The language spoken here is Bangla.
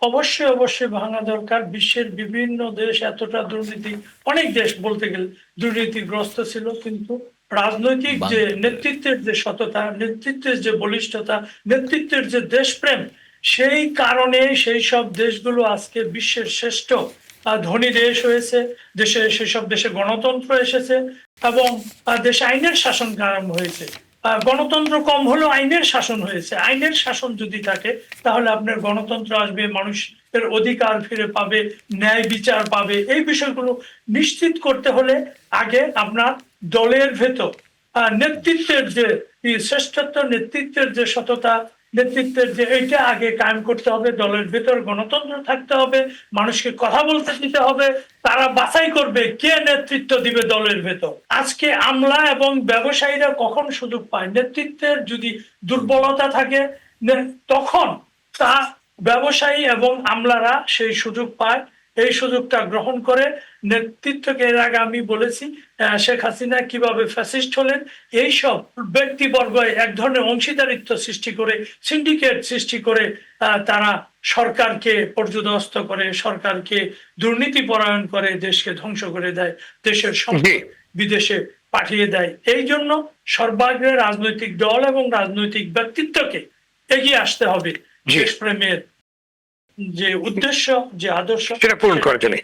অবশ্যই অবশ্যই ভাঙা দরকার। বিশ্বের বিভিন্ন দেশ এতটা দুর্নীতি, অনেক দেশ বলতে গেলে দুর্নীতিগ্রস্ত ছিল, কিন্তু রাজনৈতিক যে নেতৃত্বের যে সততা, নেতৃত্বের যে বলিষ্ঠতা, নেতৃত্বের যে দেশপ্রেম, সেই কারণে সেই সব দেশগুলো আজকে বিশ্বের শ্রেষ্ঠ ধনী দেশ হয়েছে। দেশে সেসব দেশে গণতন্ত্র এসেছে এবং দেশে আইনের শাসন কায়েম হয়েছে। গণতন্ত্র কম হলেও আইনের শাসন হয়েছে। আইনের শাসন যদি থাকে তাহলে আপনার গণতন্ত্র আসবে, মানুষের অধিকার ফিরে পাবে, ন্যায় বিচার পাবে। এই বিষয়গুলো নিশ্চিত করতে হলে আগে আপনার দলের ভেতর নেতৃত্বের যে শ্রেষ্ঠত্ব, নেতৃত্বের যে সততা, নেতৃত্বের যে এইটা আগে কায়েম করতে হবে। দলের ভেতর গণতন্ত্র থাকতে হবে, মানুষকে কথা বলতে দিতে হবে, তারা বাছাই করবে কে নেতৃত্ব দিবে দলের ভেতর। আজকে আমলা এবং ব্যবসায়ীরা কখন সুযোগ পায়? নেতৃত্বের যদি দুর্বলতা থাকে তখন তা ব্যবসায়ী এবং আমলারা সেই সুযোগ পায়, এই সুযোগটা গ্রহণ করে নেতৃত্বকে। এর আগে আমি বলেছি শেখ হাসিনা কিভাবে ফ্যাসিস্ট হলেন। এইসব ব্যক্তিবর্গ এক ধরনের অংশীদারিত্ব সৃষ্টি করে, সিন্ডিকেট সৃষ্টি করে তারা সরকারকে পর্যদস্ত করে, সরকারকে দুর্নীতি পরায়ণ করে, দেশকে ধ্বংস করে দেয়, দেশের সম্পদ বিদেশে পাঠিয়ে দেয়। এই জন্য সর্বাগ্রে রাজনৈতিক দল এবং রাজনৈতিক ব্যক্তিত্বকে এগিয়ে আসতে হবে দেশপ্রেমের যে উদ্দেশ্য, যে আদর্শ, সেটা পূরণ করার জন্য।